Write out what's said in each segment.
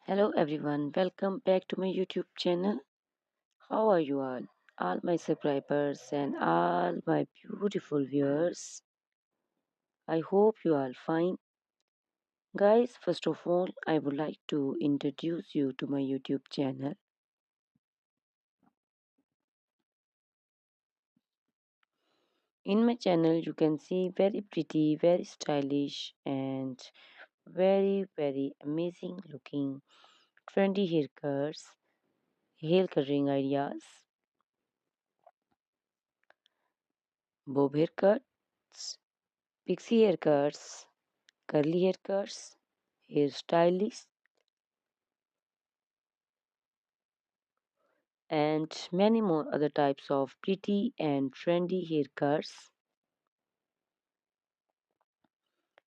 Hello everyone, welcome back to my YouTube channel. How are you all my subscribers and all my beautiful viewers? I hope you are fine. Guys, first of all, I would like to introduce you to my YouTube channel. In my channel, you can see very pretty, very stylish, and very amazing looking trendy haircuts, hair coloring ideas, bob haircuts, pixie haircuts, curly haircuts, hairstylists, and many more other types of pretty and trendy haircuts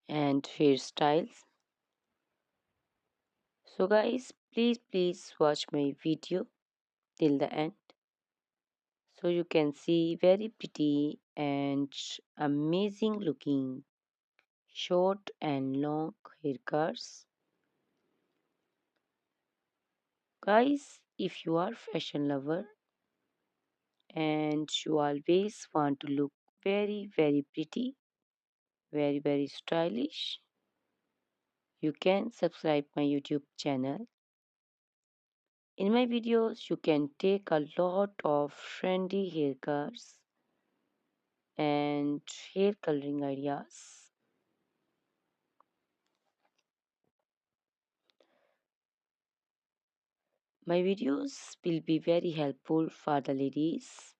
and hairstyles. So, guys, please watch my video till the end so you can see very pretty and amazing looking short and long haircuts. Guys, if you are fashion lover and you always want to look very pretty, very stylish, you can subscribe my YouTube channel. In my videos, you can take a lot of trendy haircuts and hair coloring ideas. My videos will be very helpful for the ladies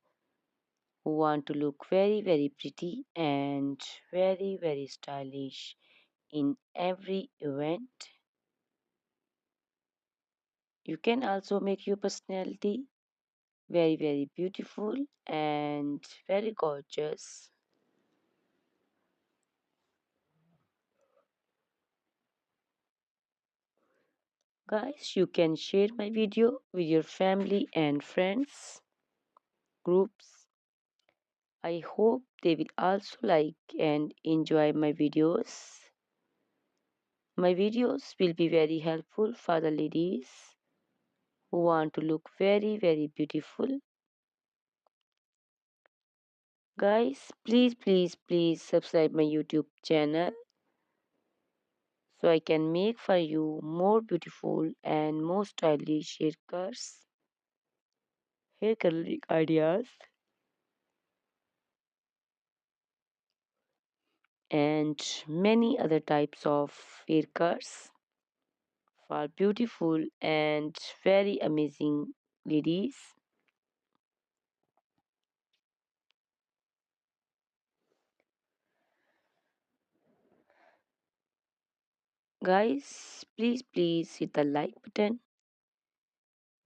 who want to look very pretty and very stylish in every event. You can also make your personality very beautiful and very gorgeous. Guys, you can share my video with your family and friends groups. I hope they will also like and enjoy my videos. My videos will be very helpful for the ladies who want to look very beautiful. Guys, please subscribe my YouTube channel so I can make for you more beautiful and more stylish haircuts, hair coloring ideas, and many other types of haircuts for beautiful and very amazing ladies. Guys, please hit the like button.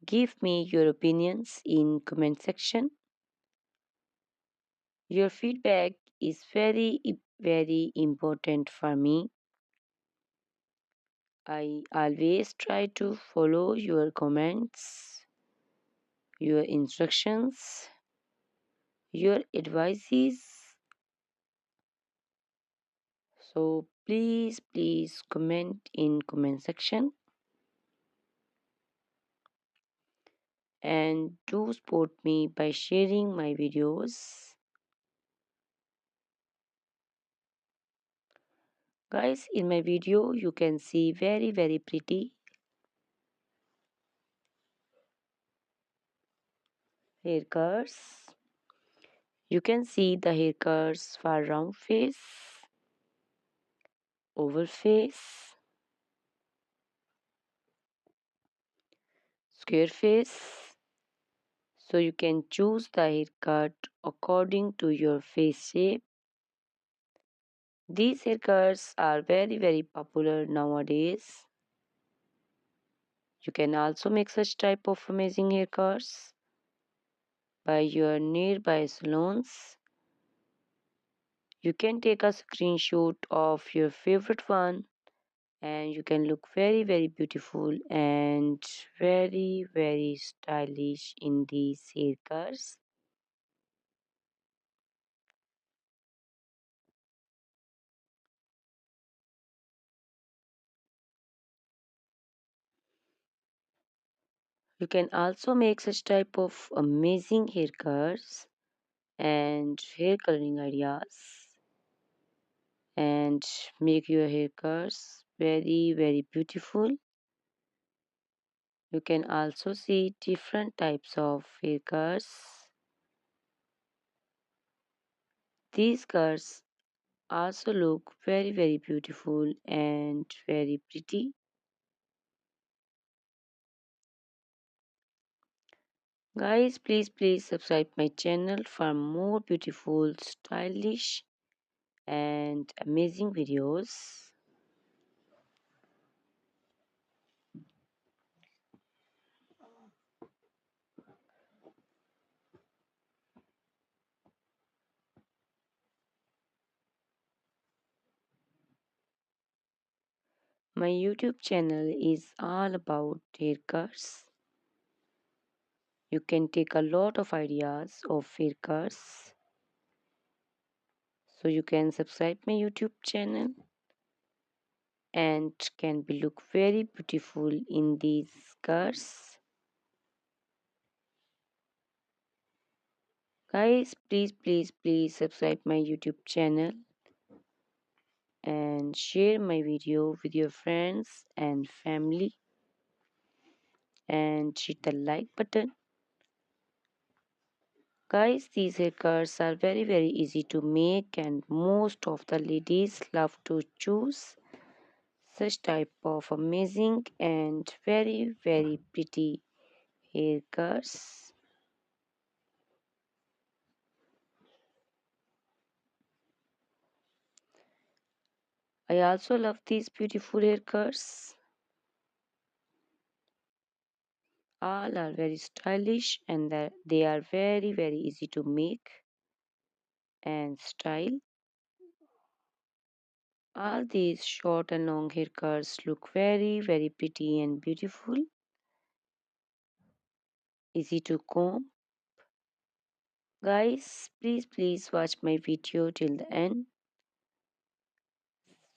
Give me your opinions in comment section. Your feedback is very important for me. I always try to follow your comments, your instructions, your advices. So please comment in comment section and do support me by sharing my videos. Guys, in my video you can see very pretty haircuts. You can see the haircuts for round face, oval face, square face. So you can choose the haircut according to your face shape. These haircuts are very popular nowadays. You can also make such type of amazing haircuts by your nearby salons. You can take a screenshot of your favorite one and you can look very beautiful and very stylish in these haircuts. You can also make such type of amazing haircuts and hair coloring ideas and make your haircuts very beautiful. You can also see different types of haircuts. These cuts also look very beautiful and very pretty. Guys, please subscribe my channel for more beautiful, stylish and amazing videos. My YouTube channel is all about haircuts. You can take a lot of ideas of haircuts. So you can subscribe my YouTube channel and can be look very beautiful in these skirts. Guys, please subscribe my YouTube channel and share my video with your friends and family and hit the like button. Guys, these haircuts are very easy to make and most of the ladies love to choose such type of amazing and very pretty haircuts. I also love these beautiful haircuts. All are very stylish and they are very easy to make and style. All these short and long haircuts look very pretty and beautiful, easy to comb. Guys, please watch my video till the end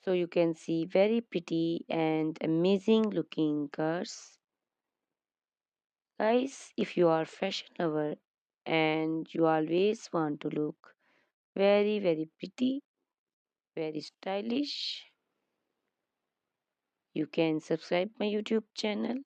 so you can see very pretty and amazing looking cars. Guys, if you are fashion lover and you always want to look very pretty, very stylish, you can subscribe my YouTube channel